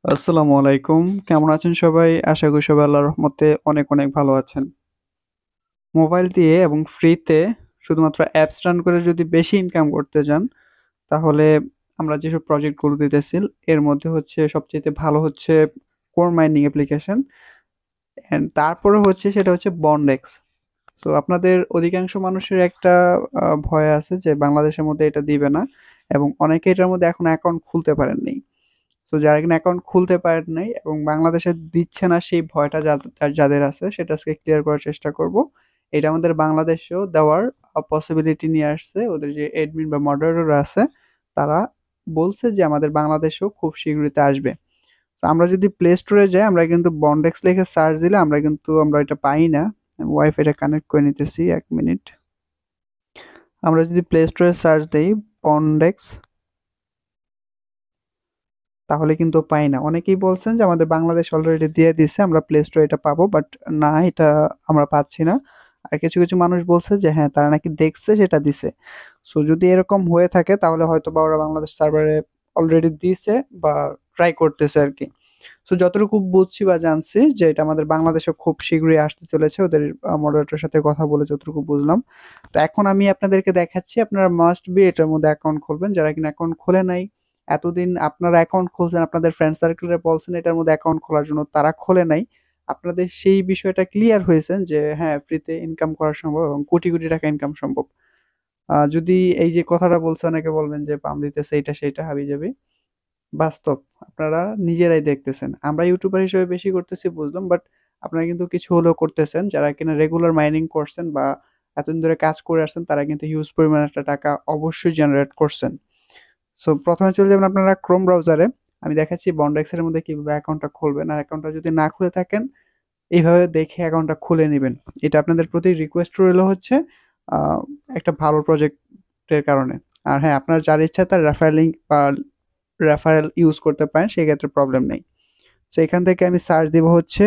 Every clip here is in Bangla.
আসসালামু আলাইকুম। কেমন আছেন সবাই? আশা করি সবাই আল্লাহর রহমতে অনেক, অনেক ভালো আছেন। মোবাইল দিয়ে এবং ফ্রিতে শুধুমাত্র অ্যাপস রান করে যদি বেশি ইনকাম করতে যান, তাহলে আমরা যেসব প্রজেক্টগুলো দিতেছি, এর মধ্যে হচ্ছে সবচাইতে ভালো হচ্ছে কোর মাইনিং অ্যাপ্লিকেশন অ্যান্ড তারপরে হচ্ছে সেটা হচ্ছে Bondex। তো আপনাদের অধিকাংশ মানুষের একটা ভয় আছে যে বাংলাদেশের মধ্যে এটা দিবে না এবং অনেকে এটার মধ্যে এখনো অ্যাকাউন্ট খুলতে পারেননি। তো যারা কিনা অ্যাকাউন্ট খুলতে পারেন নাই এবং বাংলাদেশে দিচ্ছে না সেই ভয়টা যাদের আছে সেটা আজকে ক্লিয়ার করার চেষ্টা করব। এটা আমাদের বাংলাদেশেও দেওয়ার পসিবিলিটি নিয়ে আসছে। ওদের যে অ্যাডমিন বা মডারেটর আছে তারা বলছে যে আমাদের বাংলাদেশেও খুব শীঘ্রই আসবে। তো আমরা যদি প্লে স্টোরে যাই আমরা কিন্তু বন্ডেক্স লিখে সার্চ দিলে আমরা এটা পাই না। ওয়াইফাইটা কানেক্ট করে নিতেছি 1 মিনিট। আমরা যদি প্লে স্টোরে সার্চ দেই বন্ডেক্স, তাহলে কিন্তু পাই না। অনেকেই বলছেন যে আমাদের বাংলাদেশ অলরেডি দিয়ে দিছে, আমরা প্লে স্টোরে এটা পাবো, বাট না, এটা আমরা পাচ্ছি না। আর কিছু কিছু মানুষ বলছে যে হ্যাঁ তারা নাকি দেখছে সেটা দিছে। সো যদি এরকম হয়ে থাকে তাহলে হয়তো বা ওরা বাংলাদেশ সার্ভারে অলরেডি দিছে বা ট্রাই করতেছে আর কি। সো যতটুকু বুঝছি বা জানছি যে এটা আমাদের বাংলাদেশে খুব শীঘ্রই আসতে চলেছে, ওদের মডারেটরের সাথে কথা বলে যতটুকু বুঝলাম। তো এখন আমি আপনাদেরকে দেখাচ্ছি, আপনারা মাস্ট বি এটার মধ্যে অ্যাকাউন্ট খুলবেন যারা কিনা অ্যাকাউন্ট খোলে নাই। এতদিন আপনারা অ্যাকাউন্ট খুলছেন, আপনাদের ফ্রেন্ড সার্কেলে বলছেন এটার মধ্যে অ্যাকাউন্ট খোলার জন্য, তারা খোলে নাই। আপনাদের সেই বিষয়টা ক্লিয়ার হয়েছেন যে হ্যাঁ ফ্রিতে ইনকাম করা সম্ভব এবং কোটি কোটি টাকা ইনকাম সম্ভব। যদি এই যে কথাটা বলছে অনেকে বলবেন যে পাম দিতেছে এইটা সেইটা হাবিজাবি, বাস্তব আপনারা নিজেরাই দেখতেছেন। আমরা ইউটিউবার হিসেবে বেশি করতেছি বুঝলাম, বাট আপনারা কিন্তু কিছু হলেও করতেছেন। যারা কিনা রেগুলার মাইনিং করছেন বা এতদিন ধরে কাজ করে আসছেন তারা কিন্তু হিউজ পরিমাণ একটা টাকা অবশ্যই জেনারেট করছেন। সো প্রথমে চলে যাবেন আপনারা ক্রোম ব্রাউজারে। আমি দেখাচ্ছি বন্ডেক্স এর মধ্যে কিভাবে অ্যাকাউন্টটা খুলবেন। আর অ্যাকাউন্টটা যদি না খুলে থাকেন এইভাবে দেখে অ্যাকাউন্টটা খুলে নেবেন। এটা আপনাদের প্রতি রিকোয়েস্ট রইল হচ্ছে আহ, একটা ভালো প্রজেক্টের কারণে। আর হ্যাঁ, আপনার যার ইচ্ছা তার রেফারেল লিঙ্ক বা রেফারেল ইউজ করতে পারেন, সেক্ষেত্রে প্রবলেম নেই। তো এখান থেকে আমি সার্চ দিব হচ্ছে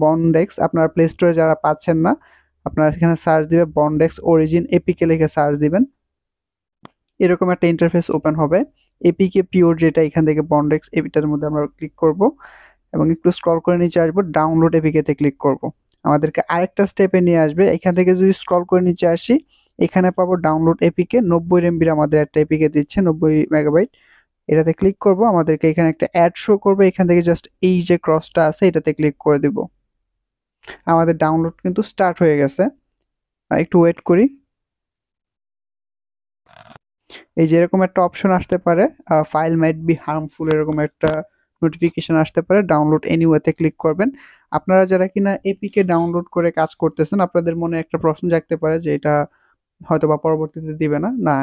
বন্ডেক্স। আপনারা প্লে স্টোরে যারা পাচ্ছেন না, আপনারা এখানে সার্চ দিবে বন্ডেক্স অরিজিন এপিকে লিখে সার্চ দিবেন। এরকম একটা ইন্টারফেস ওপেন হবে। এপিকে পিওর যেটা, এখান থেকে বন্ডেক্স এপিটার মধ্যে আমরা ক্লিক করব এবং একটু স্ক্রল করে নিচে আসবো, ডাউনলোড এপিকে তে ক্লিক করব। আমাদেরকে আরেকটা স্টেপে নিয়ে আসবে। এখান থেকে যদি স্ক্রল করে নিচে আসি, এখানে পাবো ডাউনলোড এপিকে। 90 MB আমাদের একটা এপিকে দিচ্ছে, 90 মেগাবাইট। এটাতে ক্লিক করব, আমাদেরকে এখানে একটা অ্যাড শো করবে। এখান থেকে জাস্ট এই যে ক্রসটা আছে এটাতে ক্লিক করে দিব। আমাদের ডাউনলোড কিন্তু স্টার্ট হয়ে গেছে। একটু ওয়েট করি। এই যে এরকম একটা অপশন আসতে পারে, ফাইল মাইট বি হার্মফুল, এরকম একটা নোটিফিকেশন আসতে পারে। ডাউনলোড এনিওয়েতে ক্লিক করবেন। আপনারা যারা কিনা এপিকে ডাউনলোড করে কাজ করতেছেন আপনাদের মনে একটা প্রশ্ন জাগতে পারে যে এটা হয়তো বা পরবর্তীতে দিবে না। না,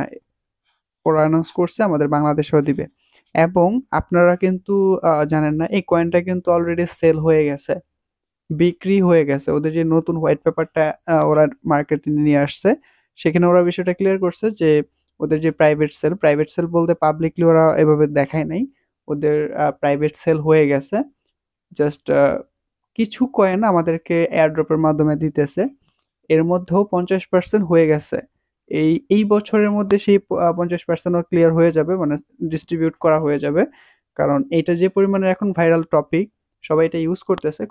ওরা অ্যানাউন্স করছে আমাদের বাংলাদেশেও দিবে। এবং আপনারা কিন্তু জানেন না এই কয়েনটা কিন্তু অলরেডি সেল হয়ে গেছে, বিক্রি হয়ে গেছে। ওদের যে নতুন হোয়াইট পেপারটা ওরা মার্কেটে নিয়ে আসছে, সেখানে ওরা বিষয়টা ক্লিয়ার করছে যে ওদের যে প্রাইভেট সেল বলতে পাবলিকলি ওরা এভাবে দেখায় নাই। ওদের প্রাইভেট সেল হয়ে গেছে। জাস্ট কিছু কয়েন আমাদেরকে এয়ারড্রপের মাধ্যমে দিতেছে। এর মধ্যেও 50% হয়ে গেছে। এই বছরের মধ্যে সেই 50% ক্লিয়ার হয়ে যাবে, মানে ডিস্ট্রিবিউট করা হয়ে যাবে। কারণ এইটা যে পরিমাণে এখন ভাইরাল টপিক, সবাই এটা ইউজ করতেছে,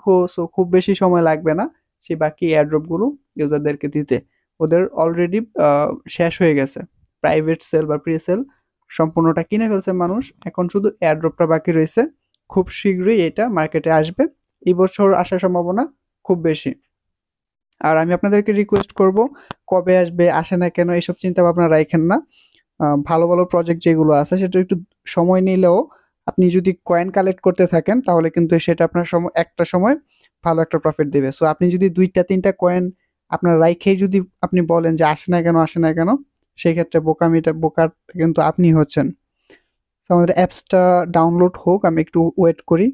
খুব বেশি সময় লাগবে না সেই বাকি এয়ারড্রপ গুলো ইউজারদেরকে দিতে। ওদের অলরেডি শেষ হয়ে গেছে। প্রাইভেট সেল বা প্রি সেল সম্পূর্ণটা কিনে ফেলছে মানুষ, এখন শুধু এয়ারড্রপটা বাকি রয়েছে। খুব শীঘ্রই এটা মার্কেটে আসবে। এই বছর আসার সম্ভাবনা খুব বেশি। আর আমি আপনাদেরকে রিকোয়েস্ট করব, কবে আসবে আসে না কেন এইসব চিন্তা ভাবনা রাখেন না। ভালো ভালো প্রজেক্ট যেগুলো আছে সেটা একটু সময় নিলেও আপনি যদি কয়েন কালেক্ট করতে থাকেন তাহলে কিন্তু সেটা আপনার সময় একটা সময় ভালো একটা প্রফিট দেবে। সো আপনি যদি দুইটা তিনটা কয়েন আপনার রাইখেই যদি আপনি বলেন যে আসে না কেন আসে না কেন, সেই ক্ষেত্রে বোকার কিন্তু আপনি হচ্ছেন। তো আমাদের অ্যাপসটা ডাউনলোড হোক, আমি একটু ওয়েট করি।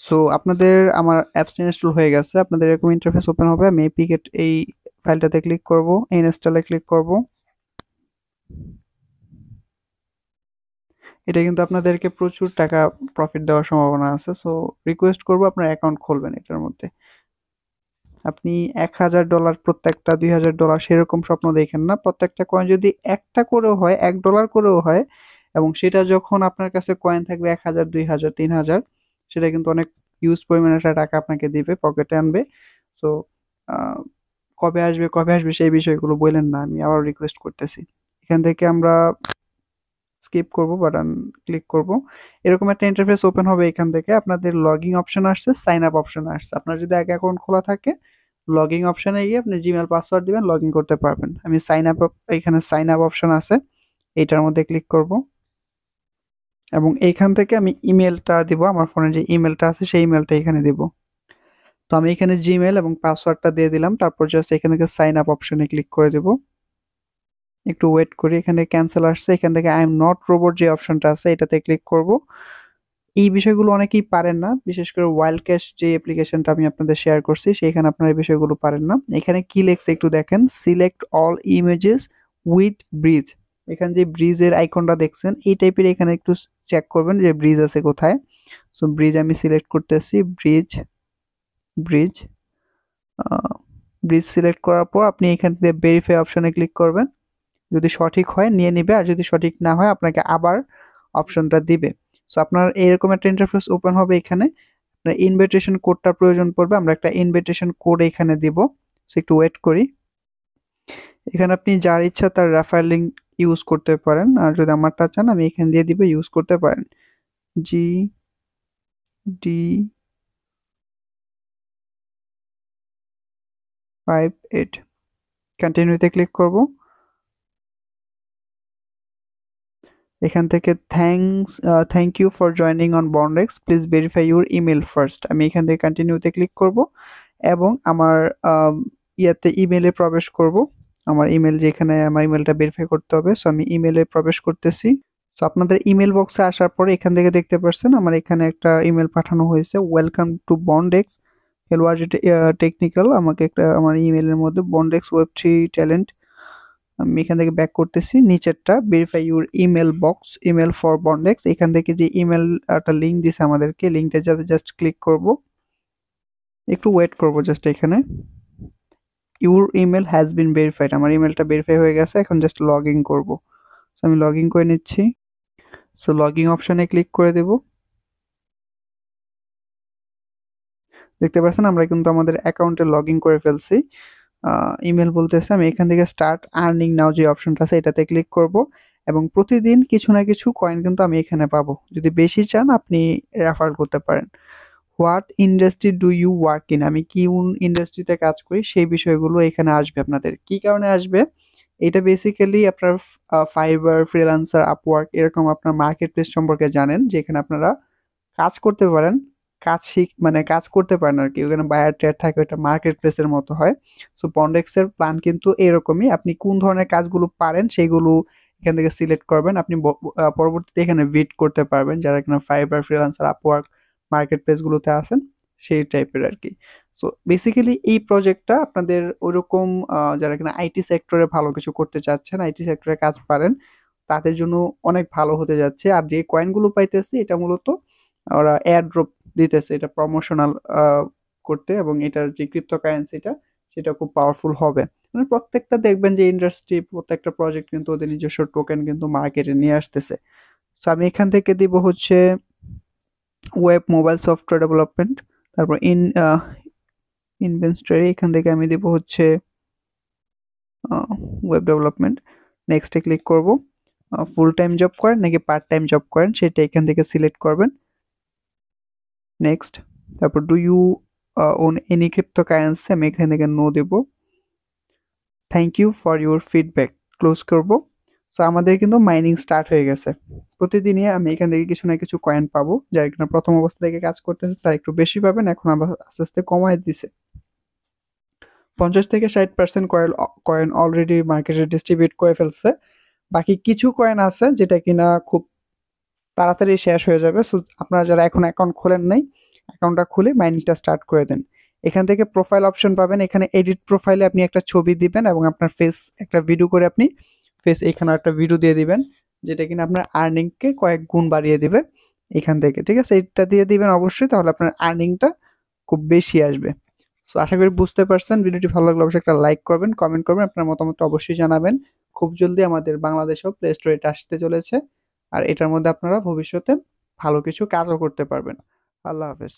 সো আপনাদের আমার অ্যাপস ইনস্টল হয়ে গেছে, আপনাদের এরকম ইন্টারফেস ওপেন হবে। আমি এই ফাইলটাতে ক্লিক করব, ইনস্টলে ক্লিক করব। এটা কিন্তু আপনাদেরকে প্রচুর টাকা প্রফিট দেওয়ার সম্ভাবনা আছে। সো রিকোয়েস্ট করব আপনার অ্যাকাউন্ট খুলবেন এটার মধ্যে। আপনি $1000 প্রত্যেকটা, $2000 সেরকম স্বপ্ন দেখেন না। প্রত্যেকটা কয়েন যদি একটা করেও হয়, $1 করেও হয়, এবং সেটা যখন আপনার কাছে কয়েন থাকবে ১,০০০, ২,০০০, ৩,০০০, সেটা কিন্তু অনেক হিউজ পরিমাণে একটা টাকা আপনাকে দিবে, পকেটে আনবে। সো আ কবে আসবে সেই বিষয়গুলো বইলেন না। আমি আবার রিকোয়েস্ট করতেছি। এখান থেকে আমরা স্কিপ করব, বাটন ক্লিক করব। এরকম একটা ইন্টারফেস ওপেন হবে। এখান থেকে আপনাদের লগইন অপশন আসছে, সাইন আপ অপশন আসছে। আপনার যদি আগে অ্যাকাউন্ট খোলা থাকে, লগইন অপশনে গিয়ে আপনি জিমেইল পাসওয়ার্ড দিবেন, লগইন করতে পারবেন। আমি সাইন আপ এখানে সাইন আপ অপশন আছে, এইটার মধ্যে ক্লিক করব এবং এইখান থেকে আমি ইমেলটা দিব। আমার ফোনে যে ইমেলটা আছে সেই ইমেলটা এখানে দিব। তো আমি এখানে জিমেইল এবং পাসওয়ার্ডটা দিয়ে দিলাম। তারপর জাস্ট এখান থেকে সাইন আপ অপশনে ক্লিক করে দেব। একটু ওয়েট করি, এখানে ক্যান্সেল আসছে। এখান থেকে আই এম নট রোবট যে অপশনটা আছে এটাতে ক্লিক করব। এই বিষয়গুলো অনেকেই পারেন না, বিশেষ করে ওয়াইল্ড ক্যাশ যে অ্যাপ্লিকেশনটা আমি আপনাদের শেয়ার করছি সেখানে আপনারা এই বিষয়গুলো পারেন না। এখানে কি লেখছে একটু দেখেন, select all images with bridge. এখানে যে ব্রিজের আইকনটা দেখছেন এই টাইপের, এখানে একটু চেক করবেন যে ব্রিজ আছে কোথায়। সো ব্রিজ আমি সিলেক্ট করতেছি, ব্রিজ ব্রিজ ব্রিজ সিলেক্ট করার পর আপনি এখান থেকে ভেরিফাই অপশনে ক্লিক করবেন। যদি সঠিক হয় নিয়ে নিবে, আর যদি সঠিক না হয় আপনাকে আবার অপশনটা দিবে। সো আপনার এরকম একটা ইন্টারফেস ওপেন হবে। এখানে আপনার ইনভিটেশন কোডটা প্রয়োজন পড়বে, আমরা একটা ইনভিটেশন কোড এখানে দিব। সো একটু ওয়েট করি। এখানে আপনি যার ইচ্ছা তার রেফারেল লিংক ইউজ করতে পারেন, আর যদি আমারটা চান আমি এখানে দিয়ে দিব, ইউজ করতে পারেন। GD58 কন্টিনিউতে ক্লিক করব। এখান থেকে thank you for joining on Bondex, please verify your email first. আমি এখান থেকে কন্টিনিউতে ক্লিক করব এবং আমার ইয়াতে ইমেলে প্রবেশ করব। আমার ইমেল, যেখানে আমার ইমেলটা ভেরিফাই করতে হবে। সো আমি ইমেলে প্রবেশ করতেছি। সো আপনাদের ইমেল বক্সে আসার পরে এখান থেকে দেখতে পাচ্ছেন আমার এখানে একটা ইমেল পাঠানো হয়েছে, ওয়েলকাম টু বন্ডেক্স, হেলো আর টেকনিক্যাল। আমাকে একটা আমার ইমেলের মধ্যে বন্ডেক্স ওয়েব থ্রি ট্যালেন্ট, আমি এখান থেকে ব্যাক করতেছি। নিচেরটা verify your email box, email for Bondex, এখান থেকে যে ইমেল একটা লিঙ্ক দিছে আমাদেরকে, লিঙ্কটা যাতে জাস্ট ক্লিক করব। একটু ওয়েট করব জাস্ট এখানে। Your email has been verified, আমার ইমেলটা ভেরিফাই হয়ে গেছে। এখন জাস্ট লগ ইন করবো। সো আমি লগ ইন করে নিচ্ছি। সো লগ ইন অপশনে ক্লিক করে দেব। দেখতে পাচ্ছেন আমরা কিন্তু আমাদের অ্যাকাউন্টে লগ ইন করে ফেলছি। ইমেল বলতেছে, আমি এখান থেকে স্টার্ট আর্নিং নাও যে অপশনটা আছে এটাতে ক্লিক করব এবং প্রতিদিন কিছু না কিছু কয়েন কিন্তু আমি এখানে পাবো। যদি বেশি চান আপনি রেফার করতে পারেন। What industry do you work in, আমি কোন ইন্ডাস্ট্রিতে কাজ করি সেই বিষয়গুলো এখানে আসবে। আপনাদের কি কারণে আসবে, এটা বেসিক্যালি আপনার ফাইবার, ফ্রিল্যান্সার, আপওয়ার্ক এরকম আপনার মার্কেট প্লেস সম্পর্কে জানেন, যেখানে আপনারা কাজ করতে পারেন। মানে কাজ করতে পারেন আর কি। ওখানে বায়ার ট্রেড থাকে, ওইটা মার্কেট প্লেসের মতো হয়। সো বন্ডেক্সের প্ল্যান কিন্তু এরকমই, আপনি কোন ধরনের কাজগুলো পারেন সেইগুলো এখান থেকে সিলেক্ট করবেন। আপনি পরবর্তীতে এখানে বিড করতে পারবেন, যারা কিনা ফাইবার, ফ্রিল্যান্সার, আপওয়ার্ক মার্কেট প্লেসগুলোতে আছেন সেই টাইপের আর কি। সো বেসিক্যালি এই প্রজেক্টটা আপনাদের ওইরকম যারা কিনা আইটি সেক্টরে ভালো কিছু করতে চাচ্ছেন, আইটি সেক্টরে কাজ পারেন, তাদের জন্য অনেক ভালো হতে যাচ্ছে। আর যে কয়েনগুলো পাইতেছে এটা মূলত ওরা এয়ার ড্রপ দিতেছে, এটা প্রমোশনাল করতে, এবং এটার যে ক্রিপ্টোকারেন্সিটা সেটা খুব পাওয়ারফুল হবে। মানে প্রত্যেকটা দেখবেন যে ইন্ডাস্ট্রি, প্রত্যেকটা প্রজেক্ট কিন্তু ওদের নিজস্ব টোকেন কিন্তু মার্কেটে নিয়ে আসতেছে। সো আমি এখান থেকে দিব হচ্ছে ওয়েব মোবাইল সফটওয়্যার ডেভেলপমেন্ট, তারপর ইনভেন্টরি, এখান থেকে আমি দিব হচ্ছে ওয়েব ডেভেলপমেন্ট। নেক্সটে ক্লিক করব। ফুল টাইম জব করেন নাকি পার্ট টাইম জব করেন সেটা এখান থেকে সিলেক্ট করবেন। নেক্সট, তারপর do you own any cryptocurrency, আমি এখান থেকে নো দেব। Thank you for your feedback, close করব। সো আমাদের কিন্তু মাইনিং স্টার্ট হয়ে গেছে। প্রতিদিনই আমি এখান থেকে কিছু না কিছু কয়েন পাবো। যারা কিনা প্রথম অবস্থা থেকে কাজ করতেছে তারা একটু বেশি পাবেন, এখন আবার আস্তে আস্তে কমায় দিছে। 50 থেকে 60% কয়েন অলরেডি মার্কেটে ডিস্ট্রিবিউট করে ফেলছে। বাকি কিছু কয়েন আছে যেটা কিনা খুব তাড়াতাড়ি শেষ হয়ে যাবে। সো আপনারা যারা এখন অ্যাকাউন্ট খোলেন নাই, অ্যাকাউন্টটা খুলে মাইনিংটা স্টার্ট করে দেন। এখান থেকে প্রোফাইল অপশন পাবেন, এখানে এডিট প্রোফাইলে আপনি একটা ছবি দিবেন এবং আপনার ফেস একটা ভিডিও করে আপনি ফেস এখানে একটা ভিডিও দিয়ে দিবেন, যেটা কিনা আপনার আর্নিংকে কয়েক গুণ বাড়িয়ে দিবে এখান থেকে। ঠিক আছে, এটা দিয়ে দিবেন অবশ্যই, তাহলে আপনার আর্নিংটা খুব বেশি আসবে। সো আশা করি বুঝতে পারছেন। ভিডিওটি ভালো লাগলে অবশ্যই একটা লাইক করবেন, কমেন্ট করবেন, আপনার মতামতটা অবশ্যই জানাবেন। খুব জলদি আমাদের বাংলাদেশেও প্লে স্টোরে এটা আসতে চলেছে। আর এটার মধ্যে আপনারা ভবিষ্যতে ভালো কিছু কাজও করতে পারবেন। আল্লাহ হাফেজ।